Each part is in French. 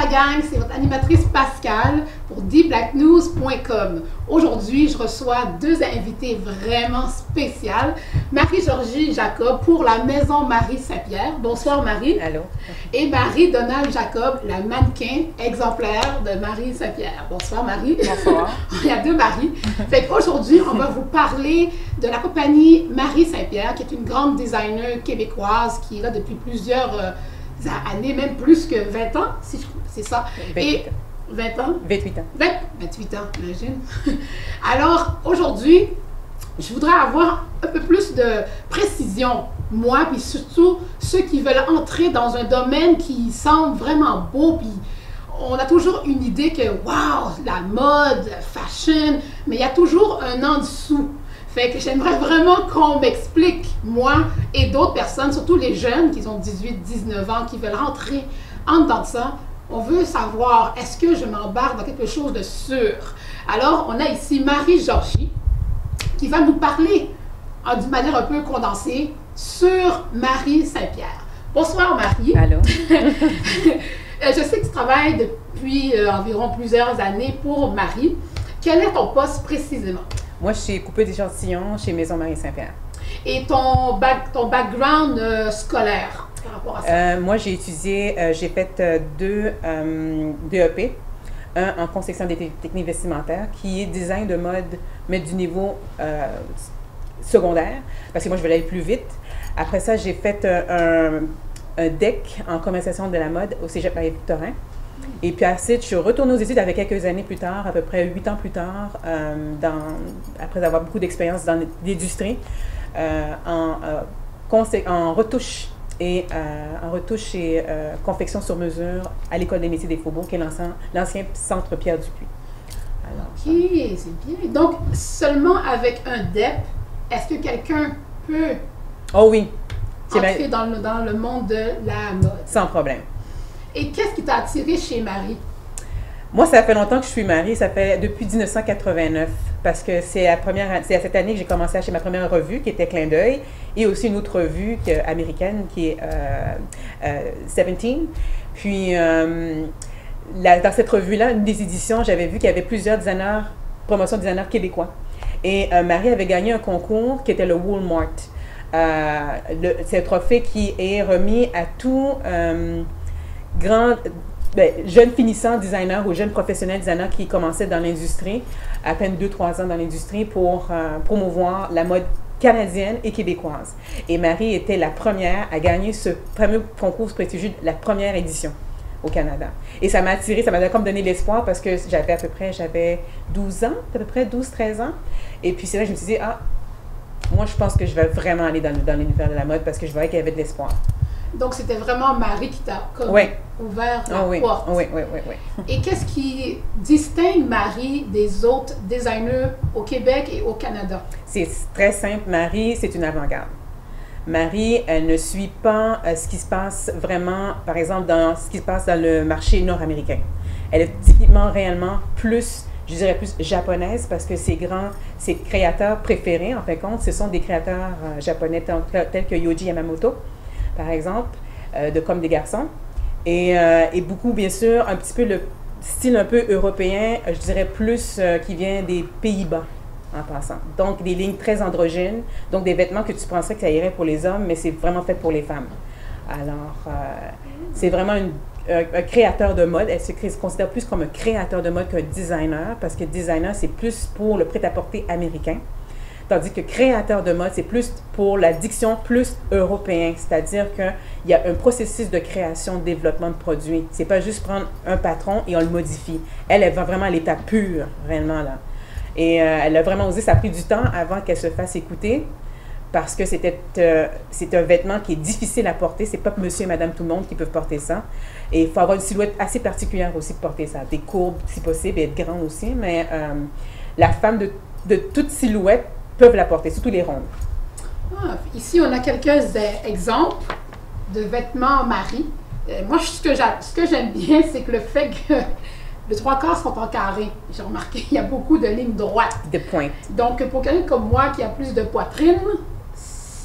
la gang, c'est votre animatrice Pascal pour dblacknews.com. Aujourd'hui, je reçois deux invités vraiment spéciales. Marie-Georgie Jacob pour la Maison Marie Saint-Pierre. Bonsoir Marie. Allô. Et Marie-Donald Jacob, la mannequin exemplaire de Marie Saint-Pierre. Bonsoir Marie. Bonsoir. Il y a deux Marie. Fait qu'aujourd'hui, on va vous parler de la compagnie Marie Saint-Pierre, qui est une grande designer québécoise qui est là depuis plusieurs années, même plus que 20 ans, si c'est ça. 28 ans. 20 ans? 28 ans. 28 ans, imagine. Alors, aujourd'hui, je voudrais avoir un peu plus de précision, moi, puis surtout ceux qui veulent entrer dans un domaine qui semble vraiment beau, puis on a toujours une idée que, wow, la mode, la fashion, mais il y a toujours un en dessous. Fait que j'aimerais vraiment qu'on m'explique, moi et d'autres personnes, surtout les jeunes qui ont 18-19 ans, qui veulent rentrer en dedans de ça. On veut savoir, est-ce que je m'embarque dans quelque chose de sûr? Alors, on a ici Marie-Georgie qui va nous parler d'une manière un peu condensée sur Marie Saint-Pierre. Bonsoir Marie. Allô. Je sais que tu travailles depuis environ plusieurs années pour Marie. Quel est ton poste précisément? Moi, je suis coupeuse d'échantillons chez Maison Marie Saint-Pierre. Et ton background scolaire par rapport à ça? Moi, j'ai étudié, j'ai fait deux DEP. Un en conception des techniques vestimentaires, qui est design de mode, mais du niveau secondaire, parce que moi, je voulais aller plus vite. Après ça, j'ai fait un DEC en commercialisation de la mode au Cégep Marie-Victorin. Et puis ensuite, je suis retournée aux études avec quelques années plus tard, à peu près 8 ans plus tard, après avoir beaucoup d'expérience dans l'industrie, en retouche et confection sur mesure à l'École des métiers des Faubourgs, qui est l'ancien centre Pierre Dupuis. Alors, ok, c'est bien. Donc, seulement avec un DEP, est-ce que quelqu'un peut oh oui, entrer dans le monde de la mode? Sans problème. Et qu'est-ce qui t'a attiré chez Marie? Moi, ça fait longtemps que je suis mariée, ça fait depuis 1989, parce que c'est à cette année que j'ai commencé à acheter ma première revue, qui était Clin d'œil, et aussi une autre revue américaine, qui est 17. Puis, dans cette revue-là, une des éditions, j'avais vu qu'il y avait plusieurs promotions de designers québécois. Et Marie avait gagné un concours qui était le Walmart. C'est un trophée qui est remis à tout jeune finissant designer ou jeune professionnel designer qui commençait dans l'industrie, à peine 2-3 ans dans l'industrie, pour promouvoir la mode canadienne et québécoise. Et Marie était la première à gagner ce fameux concours prestigieux, la première édition au Canada. Et ça m'a attirée, ça m'a comme donné l'espoir parce que j'avais 12 ans, à peu près 12-13 ans. Et puis c'est là que je me suis dit, moi je pense que je vais vraiment aller dans l'univers de la mode parce que je voyais qu'il y avait de l'espoir. Donc, c'était vraiment Marie qui t'a ouvert la porte. Oui. Et qu'est-ce qui distingue Marie des autres designers au Québec et au Canada? C'est très simple. Marie, c'est une avant-garde. Marie, elle ne suit pas ce qui se passe vraiment, par exemple, dans ce qui se passe dans le marché nord-américain. Elle est typiquement, réellement, plus, je dirais plus japonaise parce que ses créateurs préférés, en fin de compte, ce sont des créateurs japonais tels que Yohji Yamamoto, par exemple, de Comme des garçons. Et beaucoup, bien sûr, un petit peu le style un peu européen, je dirais plus qui vient des Pays-Bas, en passant. Donc, des lignes très androgynes, donc des vêtements que tu penserais que ça irait pour les hommes, mais c'est vraiment fait pour les femmes. Alors, c'est vraiment un créateur de mode. Elle se considère plus comme un créateur de mode qu'un designer, parce que designer, c'est plus pour le prêt-à-porter américain. Tandis que créateur de mode, c'est plus pour la diction plus européen, c'est-à-dire qu'il y a un processus de création, de développement de produits. C'est pas juste prendre un patron et on le modifie. Elle va vraiment à l'état pur, réellement, là. Et elle a vraiment osé, ça a pris du temps avant qu'elle se fasse écouter, parce que c'est un vêtement qui est difficile à porter. C'est pas monsieur et madame tout le monde qui peuvent porter ça. Et il faut avoir une silhouette assez particulière aussi pour porter ça. Des courbes, si possible, et être grande aussi, mais la femme de toute silhouette peuvent la porter, surtout les rondes. Ici, on a quelques exemples de vêtements Marie. Moi, ce que j'aime bien, c'est que le fait que les 3/4 sont en carré. J'ai remarqué qu'il y a beaucoup de lignes droites. De pointe. Donc, pour quelqu'un comme moi qui a plus de poitrine,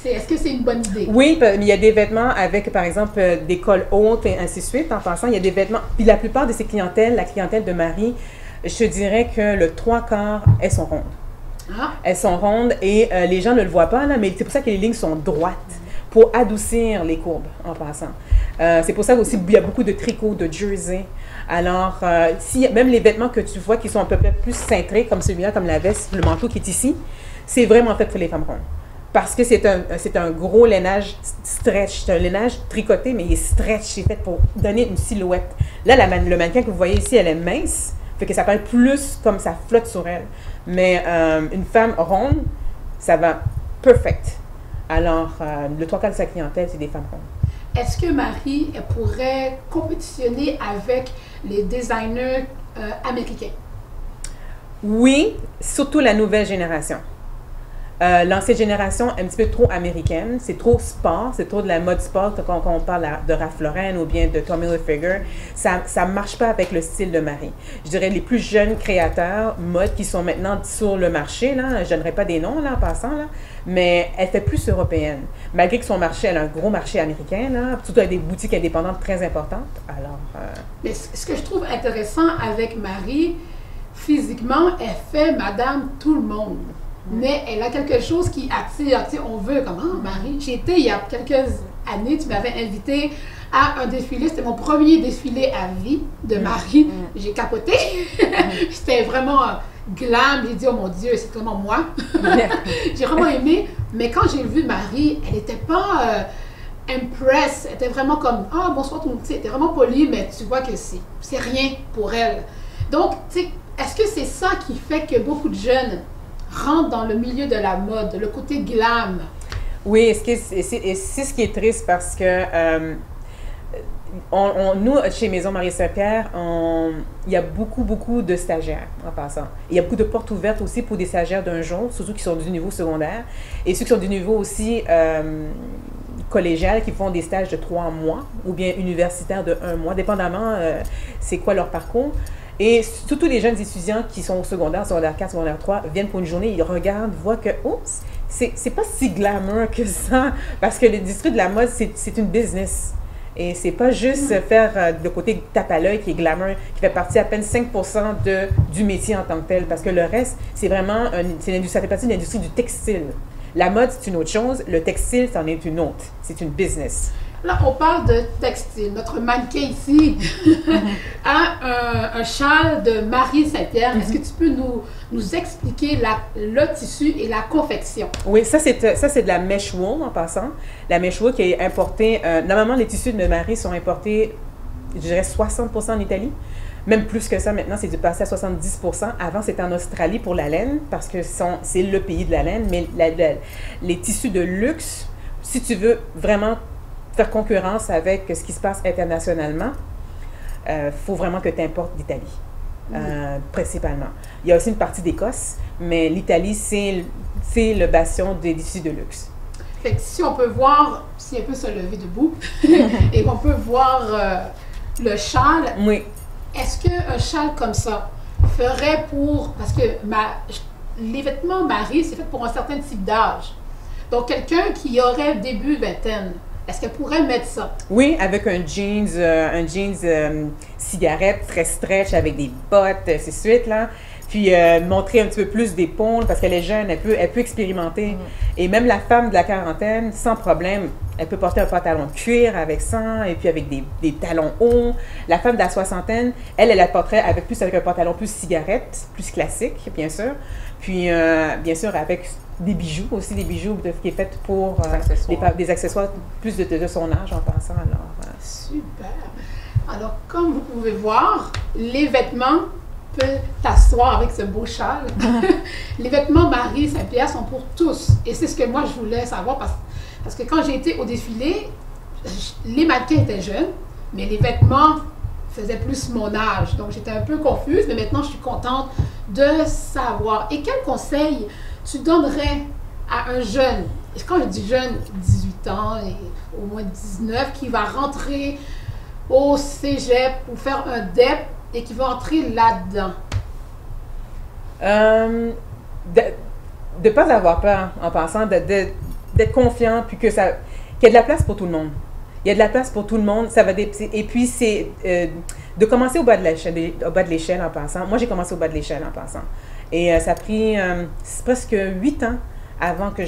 Est-ce que c'est une bonne idée? Oui, mais il y a des vêtements avec, par exemple, des cols hautes et ainsi de suite. En passant, il y a des vêtements. Puis la plupart de ces clientèles, la clientèle de Marie, je te dirais que le 3/4, elles sont rondes. Ah. Elles sont rondes et les gens ne le voient pas, là, mais c'est pour ça que les lignes sont droites, pour adoucir les courbes, en passant. C'est pour ça aussi qu'il y a beaucoup de tricots, de jersey. Alors, si, même les vêtements que tu vois qui sont un peu plus cintrés, comme celui-là, comme la veste, le manteau qui est ici, c'est vraiment fait pour les femmes rondes. Parce que c'est un gros lainage stretch. C'est un lainage tricoté, mais il est stretch. C'est fait pour donner une silhouette. Là, le mannequin que vous voyez ici, elle est mince. Fait que ça paraît plus comme ça flotte sur elle. Mais une femme ronde, ça va perfect. Alors, le 3/4 de sa clientèle, c'est des femmes rondes. Est-ce que Marie elle pourrait compétitionner avec les designers américains? Oui, surtout la nouvelle génération. L'ancienne génération, un petit peu trop américaine, c'est trop sport, c'est trop de la mode sport quand on parle de Ralph Lauren ou bien de Tommy Hilfiger. Ça ne marche pas avec le style de Marie. Je dirais les plus jeunes créateurs mode qui sont maintenant sur le marché, là, je ne donnerai pas des noms là, en passant, là, mais elle fait plus européenne. Malgré que son marché, elle a un gros marché américain, là, surtout avec des boutiques indépendantes très importantes. Alors, Mais ce que je trouve intéressant avec Marie, physiquement, elle fait Madame tout le monde. Mais elle a quelque chose qui attire. Tu sais, on veut, comment, Marie? J'ai été il y a quelques années, tu m'avais invité à un défilé. C'était mon premier défilé à vie de Marie. J'ai capoté. C'était vraiment glam. J'ai dit, oh mon Dieu, c'est vraiment moi. J'ai vraiment aimé. Mais quand j'ai vu Marie, elle n'était pas impressed. Elle était vraiment comme, ah, bonsoir tout le monde. Elle était vraiment polie, mais tu vois que c'est rien pour elle. Donc, tu sais, est-ce que c'est ça qui fait que beaucoup de jeunes rentre dans le milieu de la mode, le côté glam? Oui, c'est ce qui est triste parce que nous, chez Maison Marie Saint-Pierre, il y a beaucoup de stagiaires en passant. Il y a beaucoup de portes ouvertes aussi pour des stagiaires d'un jour, surtout qui sont du niveau secondaire, et ceux qui sont du niveau aussi collégial, qui font des stages de 3 mois, ou bien universitaires de 1 mois, dépendamment c'est quoi leur parcours. Et surtout les jeunes étudiants qui sont au secondaire 4, secondaire 3, viennent pour une journée, ils regardent, voient que, oups, c'est pas si glamour que ça, parce que l'industrie de la mode, c'est une business. Et c'est pas juste faire le côté tape à l'œil qui est glamour, qui fait partie à peine 5% du métier en tant que tel, parce que le reste, c'est vraiment, ça fait partie de l'industrie du textile. La mode, c'est une autre chose, le textile, c'en est une autre. C'est une business. Là, on parle de textile. Notre mannequin ici a un châle de Marie Saint-Pierre. Est-ce que tu peux nous expliquer le tissu et la confection? Oui, ça c'est de la mesh wool en passant. La mesh wool qui est importée. Normalement, les tissus de Marie sont importés, je dirais 60% en Italie. Même plus que ça, maintenant, c'est du passé à 70%. Avant, c'était en Australie pour la laine, parce que c'est le pays de la laine. Mais les tissus de luxe, si tu veux vraiment faire concurrence avec ce qui se passe internationalement, faut vraiment que tu importes d'Italie, principalement. Il y a aussi une partie d'Écosse, mais l'Italie, c'est le bastion des tissus de luxe. Fait que si on peut voir, si elle peut se lever debout, et qu'on peut voir le châle, oui. Est-ce qu'un châle comme ça ferait pour... Parce que les vêtements Marie, c'est fait pour un certain type d'âge. Donc, quelqu'un qui aurait début vingtaine, est-ce qu'elle pourrait mettre ça? Oui, avec un jeans cigarette très stretch, avec des bottes, ainsi de suite, là. Puis montrer un petit peu plus d'épaule, parce qu'elle est jeune, elle peut expérimenter. Et même la femme de la quarantaine, sans problème, elle peut porter un pantalon de cuir avec ça, et puis avec des talons hauts. La femme de la soixantaine, elle la porterait avec un pantalon plus cigarette, plus classique, bien sûr. Puis, bien sûr, avec des bijoux aussi, des bijoux qui est fait pour des accessoires plus de son âge en passant. Alors, Super! Alors, comme vous pouvez voir, les vêtements peuvent t'asseoir avec ce beau châle. Les vêtements Marie Saint-Pierre sont pour tous. Et c'est ce que moi, je voulais savoir parce que quand j'ai été au défilé, les mannequins étaient jeunes, mais les vêtements faisaient plus mon âge. Donc, j'étais un peu confuse, mais maintenant, je suis contente de savoir. Et quel conseil tu donnerais à un jeune, et quand je dis jeune, 18 ans et au moins 19, qui va rentrer au cégep pour faire un DEP et qui va entrer là-dedans? De ne pas avoir peur en pensant d'être confiant, puis qu'il y a de la place pour tout le monde. Il y a de la place pour tout le monde. Et puis, c'est de commencer au bas de l'échelle en passant. Moi, j'ai commencé au bas de l'échelle en passant. Et ça a pris presque 8 ans avant que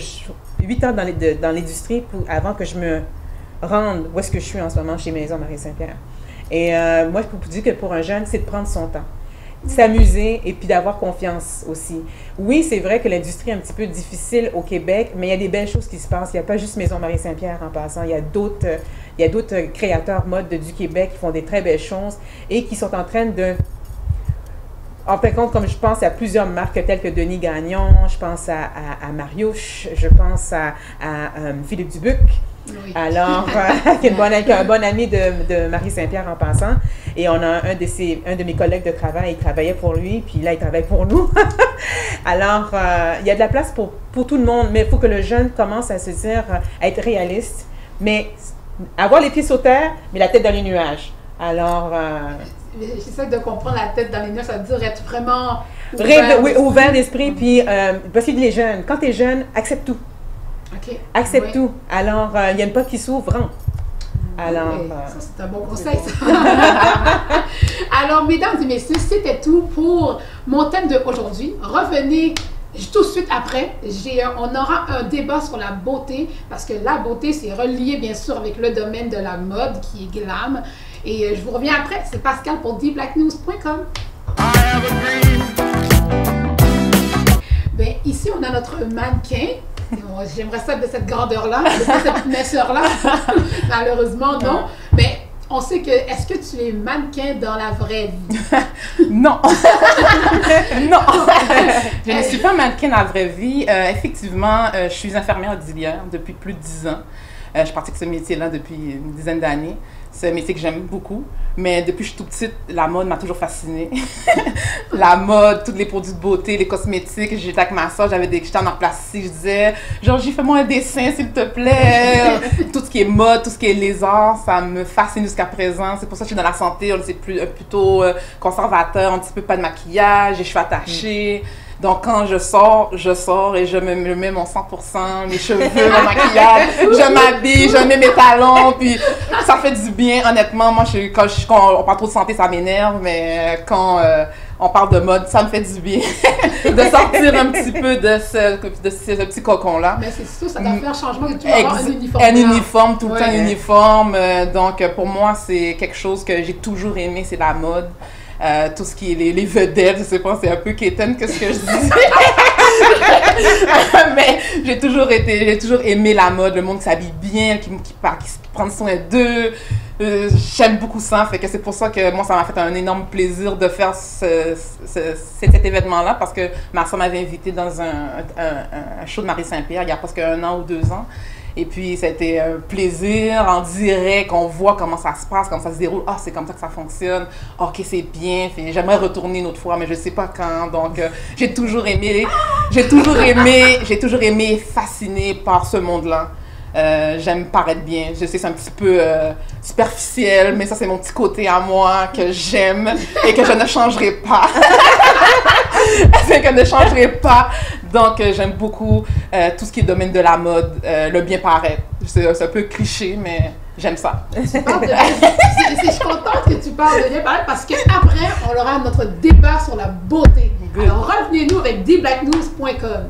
8 ans dans l'industrie avant que je me rende où est-ce que je suis en ce moment chez Maison Marie Saint-Pierre. Et moi, je peux vous dire que pour un jeune, c'est de prendre son temps, s'amuser et puis d'avoir confiance aussi. Oui, c'est vrai que l'industrie est un petit peu difficile au Québec, mais il y a des belles choses qui se passent. Il n'y a pas juste Maison Marie Saint-Pierre en passant. Il y a d'autres créateurs mode du Québec qui font des très belles choses et qui sont en train de... En fin de compte, comme je pense à plusieurs marques telles que Denis Gagnon, je pense à Mariouche, je pense à Philippe Dubuc. Oui. Alors, qui est un bon ami de Marie Saint-Pierre en passant. Et on a un de mes collègues de travail, il travaillait pour lui, puis là, il travaille pour nous. Alors, il y a de la place pour tout le monde, mais il faut que le jeune commence à se dire, à être réaliste, mais avoir les pieds sur terre, mais la tête dans les nuages. Alors... J'essaie de comprendre la tête dans les nuages, ça veut dire être vraiment ouvert d'esprit, puis parce qu'il est jeune. Quand tu es jeune, accepte tout. Okay. Accepte tout. Alors, il y a une porte qui s'ouvre, rentre. Alors, ça, c'est un bon conseil, ça. Alors, mesdames et messieurs, c'était tout pour mon thème d'aujourd'hui. Revenez tout de suite après. On aura un débat sur la beauté, parce que la beauté, c'est relié, bien sûr, avec le domaine de la mode, qui est glam. Et je vous reviens après. C'est Pascal pour dblacknews.com. Bien, ici, on a notre mannequin. J'aimerais ça de cette grandeur-là, de cette minceur-là. Malheureusement, non. Mais on sait que, est-ce que tu es mannequin dans la vraie vie? Non. Non. Je ne suis pas mannequin dans la vraie vie. Effectivement, je suis infirmière auxiliaire depuis plus de 10 ans. Je pratique ce métier-là depuis une dizaine d'années. C'est un métier que j'aime beaucoup. Mais depuis que je suis toute petite, la mode m'a toujours fascinée. La mode, tous les produits de beauté, les cosmétiques. J'étais avec ma soeur, j'étais en art plastique. Je disais, Georgie, fais-moi un dessin, s'il te plaît. Tout ce qui est mode, tout ce qui est les arts, ça me fascine jusqu'à présent. C'est pour ça que je suis dans la santé. C'est plutôt conservateur, un petit peu pas de maquillage, les cheveux attachés. Donc, quand je sors et je me mets mon 100%, mes cheveux, mon maquillage, je m'habille, je mets mes talons, puis ça fait du bien, honnêtement. Moi, quand on parle trop de santé, ça m'énerve, mais quand on parle de mode, ça me fait du bien de sortir un petit peu de ce petit cocon-là. Mais c'est sûr, ça doit faire un changement que tu vas avoir un uniforme. Un uniforme, tout le temps un uniforme. Donc, pour moi, c'est quelque chose que j'ai toujours aimé, c'est la mode. Tout ce qui est les vedettes, je sais pas, c'est un peu quétaine que ce que je dis. Mais j'ai toujours aimé la mode, le monde qui s'habille bien, qui prend soin d'eux. J'aime beaucoup ça, fait que c'est pour ça que moi, ça m'a fait un énorme plaisir de faire cet événement-là, parce que ma soeur m'avait invité dans un show de Marie Saint-Pierre il y a presque 1 an ou 2 ans. Et puis, ça a été un plaisir en direct, on voit comment ça se passe, comment ça se déroule. Ah, c'est comme ça que ça fonctionne. Ok, c'est bien. J'aimerais retourner une autre fois, mais je ne sais pas quand. Donc, j'ai toujours aimé, fasciné par ce monde-là. J'aime paraître bien. Je sais, c'est un petit peu superficiel, mais ça, c'est mon petit côté à moi que j'aime et que je ne changerai pas. C'est que je ne changerai pas. Donc, j'aime beaucoup tout ce qui est domaine de la mode, le bien paraître. C'est un peu cliché, mais j'aime ça. Je suis contente que tu parles de bien paraître parce qu'après, on aura notre débat sur la beauté. Alors, revenez-nous avec dblacknews.com.